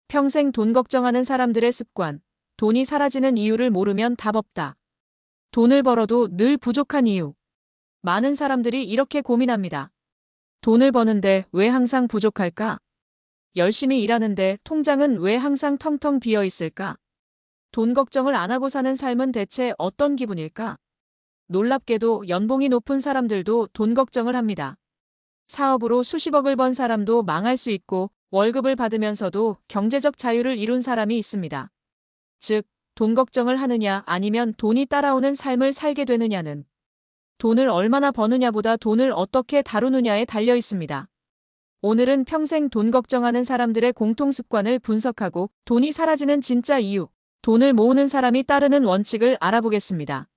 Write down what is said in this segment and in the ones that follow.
평생 돈 걱정하는 사람들의 습관. 돈이 사라지는 이유를 모르면 답 없다. 돈을 벌어도 늘 부족한 이유. 많은 사람들이 이렇게 고민합니다. 돈을 버는데 왜 항상 부족할까? 열심히 일하는데 통장은 왜 항상 텅텅 비어 있을까? 돈 걱정을 안 하고 사는 삶은 대체 어떤 기분일까? 놀랍게도 연봉이 높은 사람들도 돈 걱정을 합니다. 사업으로 수십억을 번 사람도 망할 수 있고 월급을 받으면서도 경제적 자유를 이룬 사람이 있습니다. 즉, 돈 걱정을 하느냐 아니면 돈이 따라오는 삶을 살게 되느냐는 돈을 얼마나 버느냐보다 돈을 어떻게 다루느냐에 달려 있습니다. 오늘은 평생 돈 걱정하는 사람들의 공통 습관을 분석하고 돈이 사라지는 진짜 이유, 돈을 모으는 사람이 따르는 원칙을 알아보겠습니다.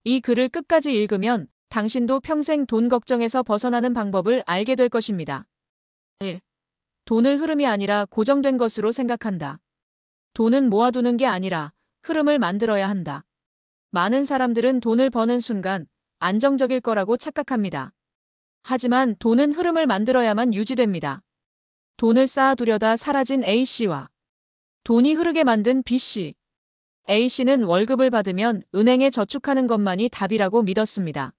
이 글을 끝까지 읽으면 당신도 평생 돈 걱정에서 벗어나는 방법을 알게 될 것입니다. 1. 돈을 흐름이 아니라 고정된 것으로 생각한다. 돈은 모아두는 게 아니라 흐름을 만들어야 한다. 많은 사람들은 돈을 버는 순간 안정적일 거라고 착각합니다. 하지만 돈은 흐름을 만들어야만 유지됩니다. 돈을 쌓아두려다 사라진 A씨와 돈이 흐르게 만든 B씨. A씨는 월급을 받으면 은행에 저축하는 것만이 답이라고 믿었습니다.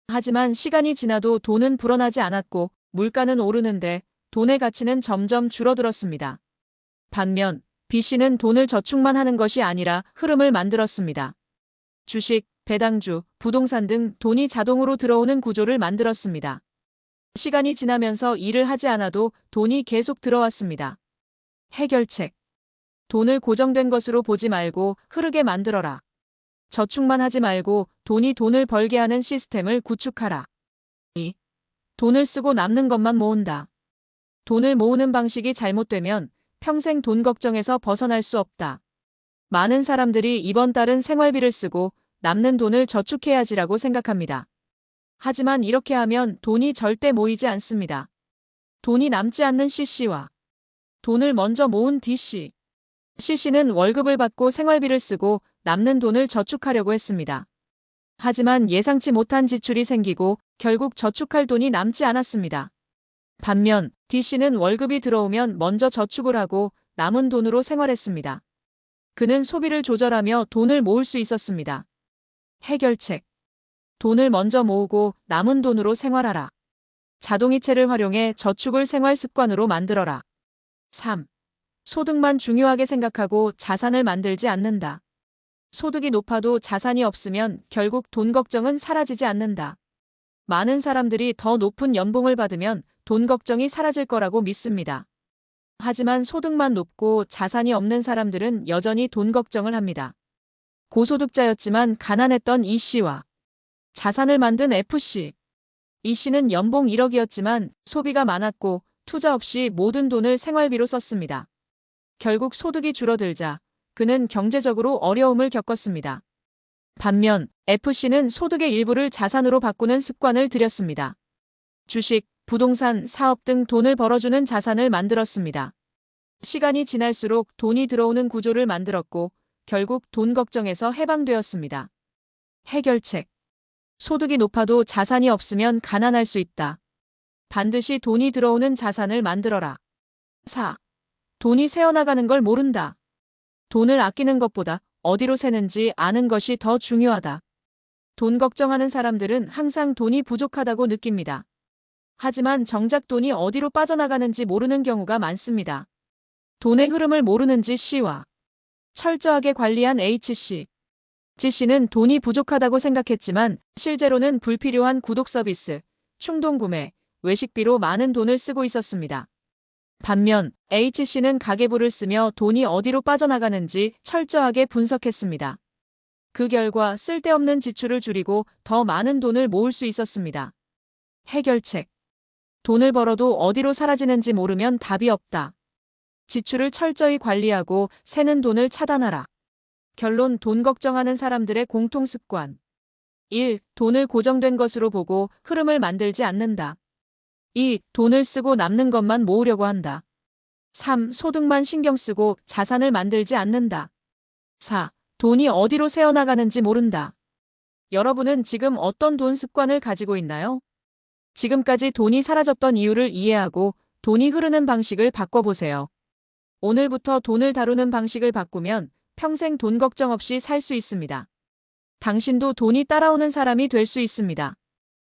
하지만 시간이 지나도 돈은 불어나지 않았고 물가는 오르는데 돈의 가치는 점점 줄어들었습니다. 반면 B씨는 돈을 저축만 하는 것이 아니라 흐름을 만들었습니다. 주식, 배당주, 부동산 등 돈이 자동으로 들어오는 구조를 만들었습니다. 시간이 지나면서 일을 하지 않아도 돈이 계속 들어왔습니다. 해결책. 돈을 고정된 것으로 보지 말고 흐르게 만들어라. 저축만 하지 말고 돈이 돈을 벌게 하는 시스템을 구축하라. 2. 돈을 쓰고 남는 것만 모은다. 돈을 모으는 방식이 잘못되면 평생 돈 걱정에서 벗어날 수 없다. 많은 사람들이 이번 달은 생활비를 쓰고 남는 돈을 저축해야지라고 생각합니다. 하지만 이렇게 하면 돈이 절대 모이지 않습니다. 돈이 남지 않는 C씨와 돈을 먼저 모은 D씨. C씨는 월급을 받고 생활비를 쓰고 남는 돈을 저축하려고 했습니다. 하지만 예상치 못한 지출이 생기고 결국 저축할 돈이 남지 않았습니다. 반면 D씨는 월급이 들어오면 먼저 저축을 하고 남은 돈으로 생활했습니다. 그는 소비를 조절하며 돈을 모을 수 있었습니다. 해결책. 돈을 먼저 모으고 남은 돈으로 생활하라. 자동이체를 활용해 저축을 생활 습관으로 만들어라. 3. 소득만 중요하게 생각하고 자산을 만들지 않는다. 소득이 높아도 자산이 없으면 결국 돈 걱정은 사라지지 않는다. 많은 사람들이 더 높은 연봉을 받으면 돈 걱정이 사라질 거라고 믿습니다. 하지만 소득만 높고 자산이 없는 사람들은 여전히 돈 걱정을 합니다. 고소득자였지만 가난했던 E씨와 자산을 만든 F씨. E씨는 연봉 1억이었지만 소비가 많았고 투자 없이 모든 돈을 생활비로 썼습니다. 결국 소득이 줄어들자 그는 경제적으로 어려움을 겪었습니다. 반면 F씨는 소득의 일부를 자산으로 바꾸는 습관을 들였습니다. 주식, 부동산, 사업 등 돈을 벌어주는 자산을 만들었습니다. 시간이 지날수록 돈이 들어오는 구조를 만들었고 결국 돈 걱정에서 해방되었습니다. 해결책. 소득이 높아도 자산이 없으면 가난할 수 있다. 반드시 돈이 들어오는 자산을 만들어라. 4. 돈이 새어나가는 걸 모른다. 돈을 아끼는 것보다 어디로 새는지 아는 것이 더 중요하다. 돈 걱정하는 사람들은 항상 돈이 부족하다고 느낍니다. 하지만 정작 돈이 어디로 빠져나가는지 모르는 경우가 많습니다. 돈의 흐름을 모르는지 C와 철저하게 관리한 H씨. G씨는 돈이 부족하다고 생각했지만 실제로는 불필요한 구독 서비스, 충동 구매, 외식비로 많은 돈을 쓰고 있었습니다. 반면 H씨는 가계부를 쓰며 돈이 어디로 빠져나가는지 철저하게 분석했습니다. 그 결과 쓸데없는 지출을 줄이고 더 많은 돈을 모을 수 있었습니다. 해결책. 돈을 벌어도 어디로 사라지는지 모르면 답이 없다. 지출을 철저히 관리하고 새는 돈을 차단하라. 결론. 돈 걱정하는 사람들의 공통 습관. 1. 돈을 고정된 것으로 보고 흐름을 만들지 않는다. 2. 돈을 쓰고 남는 것만 모으려고 한다. 3. 소득만 신경 쓰고 자산을 만들지 않는다. 4. 돈이 어디로 새어나가는지 모른다. 여러분은 지금 어떤 돈 습관을 가지고 있나요? 지금까지 돈이 사라졌던 이유를 이해하고 돈이 흐르는 방식을 바꿔보세요. 오늘부터 돈을 다루는 방식을 바꾸면 평생 돈 걱정 없이 살 수 있습니다. 당신도 돈이 따라오는 사람이 될 수 있습니다.